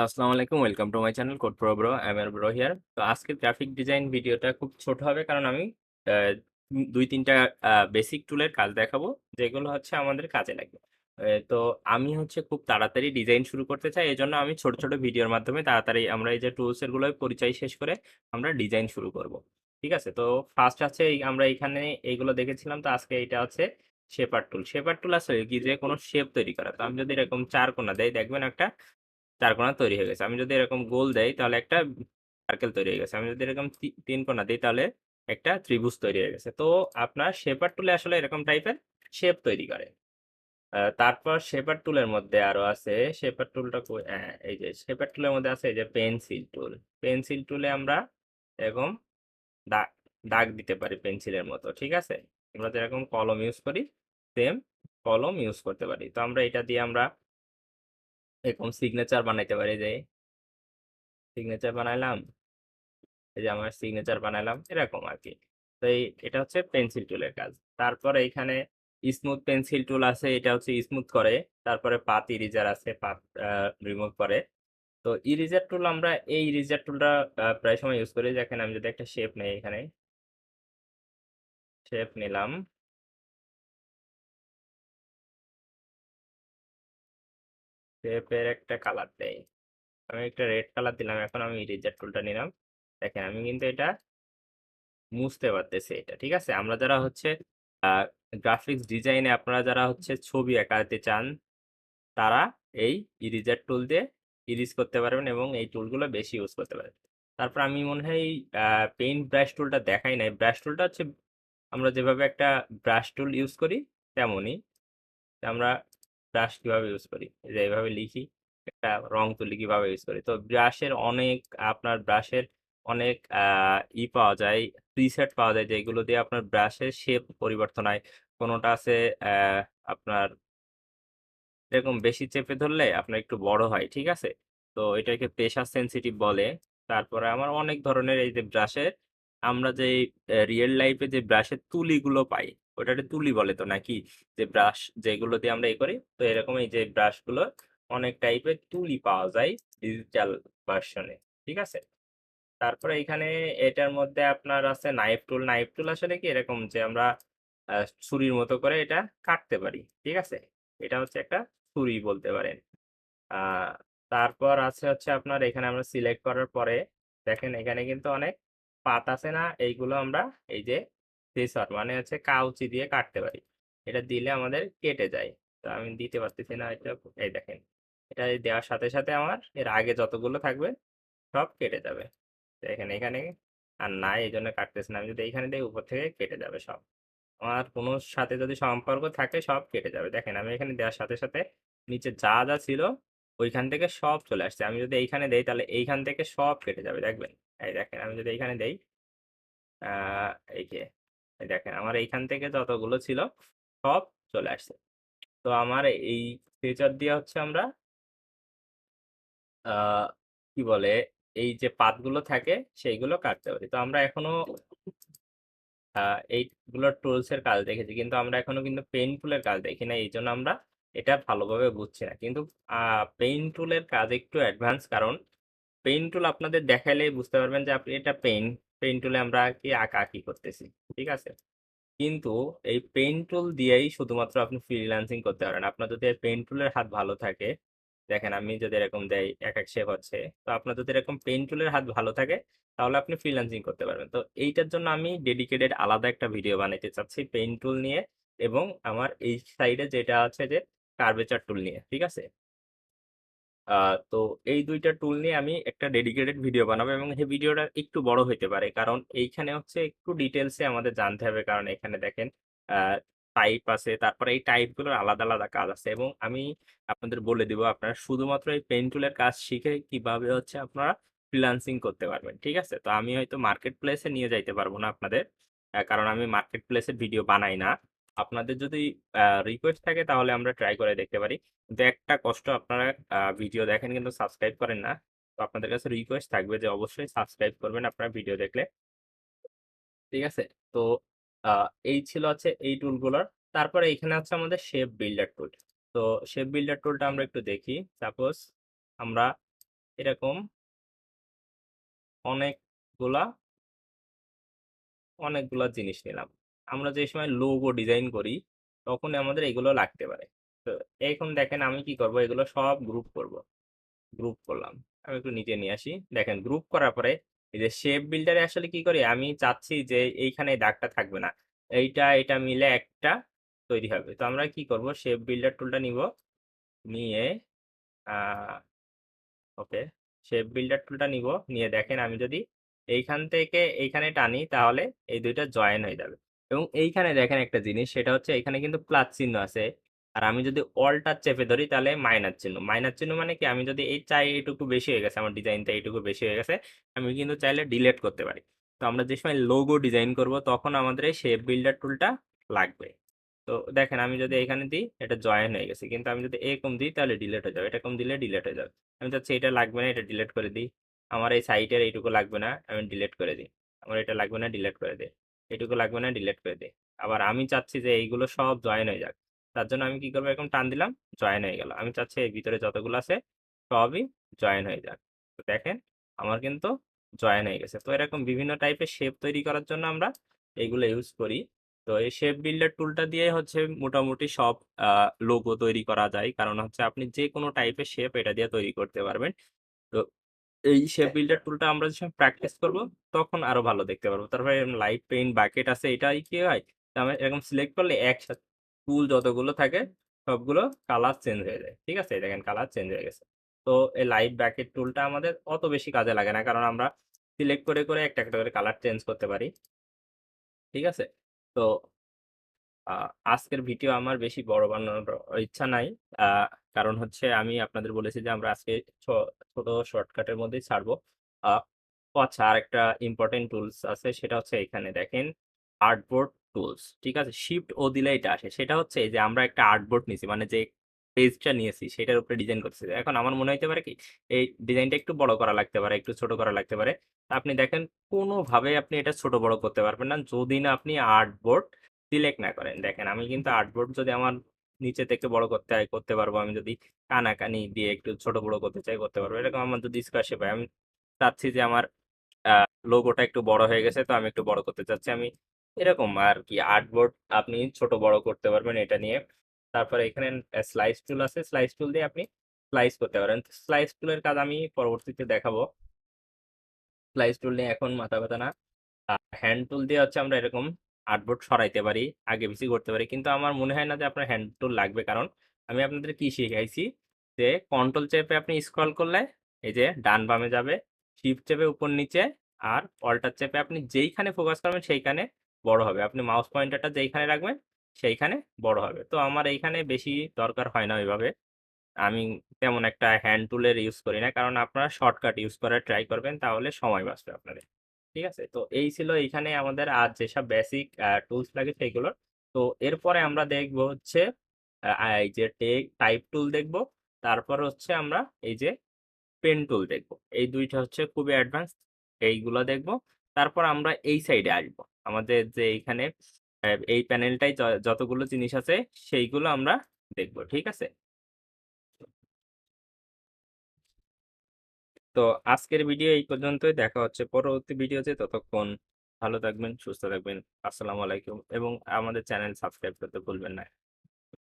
Hello, আসসালামু আলাইকুম। Welcome to my channel CodePro Bro। I am bro here. তো আজকের গ্রাফিক ডিজাইন ভিডিওটা খুব ছোট হবে কারণ আমি আ ২-৩ টা বেসিক টুলের কাজ দেখাবো, যেগুলো হচ্ছে আমাদের কাজে লাগবে। তো আমি হচ্ছে খুব তাড়াতাড়ি ডিজাইন শুরু করতে চাই। এজন্য আমি ছোট, ছোট ভিডিওর মাধ্যমে তাড়াতাড়ি আমরা এই যে টুলস এর পরিচয় শেষ করে আমরা ডিজাইন শুরু করব। ঠিক আছে? তো ফার্স্ট আছে আমরা এখানে এইগুলো দেখেছিলাম। তো আজকে এইটা হচ্ছে শেপার টুল। শেপার টুল আসলে কি যে কোনো শেপ তৈরি করা। তো আমি যদি এরকম ৪ কোণা দেই দেখবেন একটা চারকোনা তৈরি হয়ে গেছে। আমি যদি এরকম গোল দেই তাহলে একটা সার্কেল তৈরি হয়ে গেছে। আমি যদি এরকম তিন কোণা দিই তাহলে একটা ত্রিভুজ তৈরি হয়ে গেছে। তো আপনার শেপার টুলে আসলে এরকম টাইপের শেপ তৈরি করে। তারপর শেপার টুলের মধ্যে আরো আছে, শেপার টুলটা হ্যাঁ, এই যে শেপার টুলের মধ্যে আছে এই যে পেন্সিল টুল। পেন্সিল টুলে আমরা এরকম দাগ দাগ দিতে পারি পেন্সিলের মতো। ঠিক আছে? আমরা যেরকম কলম ইউজ করি সেম কলম ইউজ করতে পারি। তো আমরা এটা দিয়ে আমরা এরকম সিগনেচার বানাইতে পারি, যে সিগনেচার বানাইলাম, এই যে আমার সিগনেচার বানাইলাম এরকম আর কি। তো এটা হচ্ছে পেন্সিল টুলের কাজ। তারপরে এখানে স্মুথ পেন্সিল টুল আছে, এটা হচ্ছে স্মুথ করে। তারপরে পাত ইরেজার আছে, পাত রিমুভ করে। তো ইরেজার টুল আমরা এই ইরেজার টুলটা প্রায় সময় ইউজ করি। দেখেন আমি যদি একটা শেপ নেই, এখানে শেপ নিলাম, শেপের একটা কালার দেই, আমি একটা রেড কালার দিলাম, এখন আমি ইরেজার টুলটা নিলাম। দেখেন আমি কিন্তু এটা মুছতে পারতেছি এটা। ঠিক আছে? আমরা যারা হচ্ছে গ্রাফিক্স ডিজাইনে আপনারা যারা হচ্ছে ছবি আঁকাতে চান, তারা এই ইরেজার টুল দিয়ে ইরেজ করতে পারবেন এবং এই টুলগুলো বেশি ইউজ করতে পারবেন। তারপর আমি মনে হয় পেইন্ট ব্রাশ টুলটা দেখাই নাই। ব্রাশ টুলটা হচ্ছে আমরা যেভাবে একটা ব্রাশ টুল ইউজ করি তেমনই। আমরা ব্রাশ কিভাবে ইউজ করি, এই যে এইভাবে লিখি, একটা রং তুলি কিভাবে ইউজ করি। তো ব্রাশের অনেক, আপনার ব্রাশের অনেক পাওয়া যায়, প্রিসেট পাওয়া যায়, যেগুলো দিয়ে আপনার ব্রাশের শেপ পরিবর্তন হয়। কোনোটা আছে আপনার এরকম বেশি চেপে ধরলে আপনার একটু বড় হয়। ঠিক আছে? তো এটাকে প্রেশার সেনসিটিভ বলে। তারপরে আমার অনেক ধরনের এই যে ব্রাশের, আমরা যে রিয়েল লাইফে যে ব্রাশের তুলিগুলো পাই, ওটাকে তুলি বলে তো নাকি, যে ব্রাশ যেগুলো দিয়ে আমরা করি। তো এরকম এই যে ব্রাশগুলো অনেক টাইপের তুলি পাওয়া যায় ডিজিটাল ভার্সনে। ঠিক আছে? তারপরে এখানে এটার মধ্যে আপনার আছে নাইফ টুল। নাইফ টুল আসলে কি এরকম যে আমরা ছুরির মতো করে এটা কাটতে পারি। ঠিক আছে? এটা হচ্ছে একটা ছুরি বলতে পারেন। আহ তারপর আছে হচ্ছে আপনার এখানে আমরা সিলেক্ট করার পরে দেখেন এখানে কিন্তু অনেক পাত আছে না, এইগুলো আমরা এই যে সিসর মানে হচ্ছে কাউচি দিয়ে কাটতে পারি। এটা দিলে আমাদের কেটে যায়। তো আমি দিতে পারতেছি না এটা। এই দেখেন, এটা দেওয়ার সাথে সাথে আমার এর আগে যতগুলো থাকবে সব কেটে যাবে। তো এখানে এখানে আর নাই, এই জন্য কাটতেছে না। আমি যদি এইখানে দিই উপর থেকে কেটে যাবে সব। আমার কোনো সাথে যদি সম্পর্ক থাকে সব কেটে যাবে। দেখেন আমি এখানে দেওয়ার সাথে সাথে নিচে যা যা ছিল ওইখান থেকে সব চলে আসছে। আমি যদি এইখানে দেই তাহলে এইখান থেকে সব কেটে যাবে দেখবেন। এই দেখেন আমি যদি এইখানে দেই, এই যে এই দেখেন আমার এইখান থেকে যতগুলো ছিল সব চলে আসছে। তো আমার এই ফিচার দিয়ে হচ্ছে আমরা আহ কি বলে, এই যে পাতগুলো থাকে সেইগুলো কাটতে পারি। তো আমরা এখনো এইগুলো টুলস এর কাজ দেখেছি, কিন্তু আমরা এখনো কিন্তু পেইন্ট টুলের কাজ দেখি না। এই জন্য আমরা এটা ভালোভাবে বুঝছি না। কিন্তু পেইন্ট টুলের কাজ একটু অ্যাডভান্স, কারণ পেইন্ট টুল আপনাদের দেখাইলেই বুঝতে পারবেন যে আপনি এটা পেইন্ট পেইন্ট টুলে আমরা কি আঁকাআঁকি করতেছি। ঠিক আছে? কিন্তু এই পেইন্ট টুল দিয়েই শুধুমাত্র আপনি ফ্রিল্যান্সিং করতে পারেন। আপনার যদি পেইন্ট টুলের হাত ভালো থাকে, দেখেন আমি যদি এরকম দেই এক এক শেপ হচ্ছে, তো আপনার যদি এরকম পেইন্ট টুলের হাত ভালো থাকে তাহলে আপনি ফ্রিল্যান্সিং করতে পারবেন। তো এইটার জন্য আমি ডেডিকেটেড আলাদা একটা ভিডিও বানাইতে চাচ্ছি পেইন্ট টুল নিয়ে, এবং আমার এই সাইডে যেটা আছে যে কার্ভেচার টুল নিয়ে। ঠিক আছে? তো এই দুইটা টুল নিয়ে আমি একটা ডেডিকেটেড ভিডিও বানাবো, এবং এই ভিডিওটা একটু বড় হইতে পারে কারণ এইখানে হচ্ছে একটু ডিটেলসে আমাদের জানতে হবে। কারণ এখানে দেখেন টাইপ আছে, তারপরে এই টাইপগুলোর আলাদা আলাদা কাজ আছে, এবং আমি আপনাদের বলে দিব আপনারা শুধুমাত্র এই পেন টুলের কাজ শিখে কিভাবে হচ্ছে আপনারা ফ্রিল্যান্সিং করতে পারবেন। ঠিক আছে? তো আমি হয়তো মার্কেট প্লেসে নিয়ে যাইতে পারবো না আপনাদের, কারণ আমি মার্কেট প্লেসের ভিডিও বানাই না। আপনাদের যদি রিকোয়েস্ট থাকে তাহলে আমরা ট্রাই করে দেখতে পারি। কিন্তু একটা কষ্ট, আপনারা ভিডিও দেখেন কিন্তু সাবস্ক্রাইব করেন না। তো আপনাদের কাছে রিকোয়েস্ট থাকবে যে অবশ্যই সাবস্ক্রাইব করবেন আপনারা ভিডিও দেখলে। ঠিক আছে? তো এই ছিল হচ্ছে এই টুলগুলোর। তারপরে এখানে হচ্ছে আমাদের শেপ বিল্ডার টুল। তো শেপ বিল্ডার টুলটা আমরা একটু দেখি। সাপোজ আমরা এরকম অনেকগুলা অনেকগুলা জিনিস নিলাম। আমরা যে সময় লোগো ডিজাইন করি তখন আমাদের এগুলো লাগতে পারে। তো এখন দেখেন আমি কি করব, এগুলো সব গ্রুপ করব। গ্রুপ করলাম, আমি একটু নিচে নিয়ে আসি। দেখেন গ্রুপ করার পরে এই যে শেপ বিল্ডারে আসলে কি করি, আমি চাচ্ছি যে এইখানে এই দাগটা থাকবে না, এইটা এটা মিলে একটা তৈরি হবে। তো আমরা কি করব, শেপ বিল্ডার টুলটা নিব, নিয়ে ওকে, শেপ বিল্ডার টুলটা নিব, নিয়ে দেখেন আমি যদি এইখান থেকে এইখানে টানি তাহলে এই দুইটা জয়েন হয়ে যাবে। এবং এইখানে দেখেন একটা জিনিস, সেটা হচ্ছে এখানে কিন্তু প্লাস চিহ্ন আছে। আর আমি যদি অলটা চেপে ধরি তাহলে মাইনাস চিহ্ন। মাইনাস চিহ্ন মানে কি, আমি যদি এই চাই এইটুকু বেশি হয়ে গেছে, আমার ডিজাইনটা এইটুকু বেশি হয়ে গেছে, আমি কিন্তু চাইলে ডিলিট করতে পারি। তো আমরা যে সময় লোগো ডিজাইন করব তখন আমাদের এই শেপ বিল্ডার টুলটা লাগবে। তো দেখেন আমি যদি এখানে দিই এটা জয়েন হয়ে গেছে, কিন্তু আমি যদি এরকম দিই তাহলে ডিলিট হয়ে যাবে, এটা কম দিলে ডিলিট হয়ে যাবে। আমি চাচ্ছি এটা লাগবে না, এটা ডিলিট করে দিই। আমার এই সাইটের এইটুকু লাগবে না, আমি ডিলিট করে দিই। আমার এটা লাগবে না, ডিলিট করে দিই। এটুকু লাগবে না, ডিলিট করে দিই। আবার আমি চাচ্ছি যে এইগুলো সব জয়েন হয়ে যাক, তার জন্য আমি কি করবো, এরকম টান দিলাম, জয়েন হয়ে গেল। আমি চাচ্ছি এই ভিতরে যতগুলো আছে সবই জয়েন হয়ে যাক। তো দেখেন আমার কিন্তু জয়েন হয়ে গেছে। তো এরকম বিভিন্ন টাইপের শেপ তৈরি করার জন্য আমরা এইগুলো ইউজ করি। তো এই শেপ বিল্ডার টুলটা দিয়ে হচ্ছে মোটামুটি সব লোগো তৈরি করা যায়, কারণ হচ্ছে আপনি যে কোনো টাইপের শেপ এটা দিয়ে তৈরি করতে পারবেন। তো এই শেপ বিল্ডার টুলটা আমরা যখন প্র্যাকটিস করব তখন আরো ভালো দেখতে পারবো। তারপরে লাইট পেইন্ট বাকেট আছে, এটাই কি হয়, আমি এরকম সিলেক্ট করলে একসাথে টুল যতগুলো থাকে সবগুলো কালার চেঞ্জ হয়ে যায়। ঠিক আছে, এই দেখেন কালার চেঞ্জ হয়ে গেছে। তো এই লাইট ব্যাকেট টুলটা আমাদের অত বেশি কাজে লাগে না, কারণ আমরা সিলেক্ট করে করে একটা একটা করে কালার চেঞ্জ করতে পারি। ঠিক আছে। তো আজকের ভিডিও আমার বেশি বড় বানানোর ইচ্ছা নাই। কারণ হচ্ছে আমি আপনাদের বলেছি যে আমরা আজকে ছোট শর্টকাটের মধ্যেই ছাড়বো। আহ, ও আচ্ছা, আর একটা ইম্পর্টেন্ট টুলস আছে, সেটা হচ্ছে এখানে দেখেন আর্টবোর্ড টুলস। ঠিক আছে, শিফট ও দিলে এটা আসে। সেটা হচ্ছে এই যে আমরা একটা আর্টবোর্ড নিছি, মানে যে পেজটা নিয়েছি সেটার উপরে ডিজাইন করতেছি। এখন আমার মনে হইতে পারে কি, এই ডিজাইনটা একটু বড় করা লাগতে পারে, একটু ছোট করা লাগতে পারে। আপনি দেখেন কোনোভাবে আপনি এটা ছোট বড় করতে পারবেন না যদি না আপনি আর্টবোর্ড সিলেক্ট না করেন। দেখেন আমি কিন্তু আর্টবোর্ড যদি আমার নিচে থেকে বড় করতে হয় করতে পারবো, আমি যদি কানাকানি দিয়ে একটু ছোট বড় করতে চাই করতে পারবো। এরকম আমার যদি স্কোয়ার শেপ হয়, আমি চাচ্ছি যে আমার লোগোটা একটু বড় হয়ে গেছে তো আমি একটু বড় করতে চাচ্ছি, আমি এরকম আর কি আর্টবোর্ড আপনি ছোট বড় করতে পারবেন এটা নিয়ে। তারপরে এখানে স্লাইস টুল আছে, স্লাইস টুল দিয়ে আপনি স্লাইস করতে পারেন। স্লাইস টুলের কাজ আমি পরবর্তীতে দেখাবো। স্লাইস টুল নিয়ে এখন মাথা ব্যথা না। হ্যান্ড টুল দিয়ে হচ্ছে আমরা এরকম আর্টবোর্ড সরাইতে পারি, আগে পিছিয়ে করতে পারি, কিন্তু আমার মনে হয় না যে আপনার হ্যান্ড টুল লাগবে। কারণ আমি আপনাদের কি শিখাইছি, যে কন্ট্রোল চেপে আপনি স্ক্রল করলে এই যে ডান বামে যাবে, শিফট চেপে উপর নিচে, আর অল্টার চেপে আপনি যেইখানে ফোকাস করবেন সেইখানে বড় হবে। আপনি মাউস পয়েন্টারটা যেইখানে রাখবেন সেইখানে বড় হবে। তো আমার এইখানে বেশি দরকার হয় না ওইভাবে। আমি তেমন একটা হ্যান্ড টুলের ইউজ করি না, কারণ আপনারা শর্টকাট ইউজ করার ট্রাই করবেন, তাহলে সময় বাঁচবে আপনাদের। ঠিক আছে, তো এই ছিল এইখানে আমাদের আজ যেসব বেসিক টুলস লাগে সেইগুলোর। তো এরপরে আমরা দেখব হচ্ছে এই যে টাইপ টুল দেখব, তারপর হচ্ছে আমরা এই যে পেন টুল দেখব। এই দুইটা হচ্ছে খুবই অ্যাডভান্স, এইগুলো দেখব। তারপর আমরা এই সাইডে আসবো, আমাদের যে এইখানে এই প্যানেলটাই যতগুলো জিনিস আছে সেইগুলো আমরা দেখব। ঠিক আছে। তো আজকের ভিডিও এই পর্যন্তই, দেখা হচ্ছে পরবর্তী ভিডিওতে। ততক্ষণ ভালো থাকবেন, সুস্থ থাকবেন। আসসালামু আলাইকুম, এবং আমাদের চ্যানেল সাবস্ক্রাইব করতে ভুলবেন না।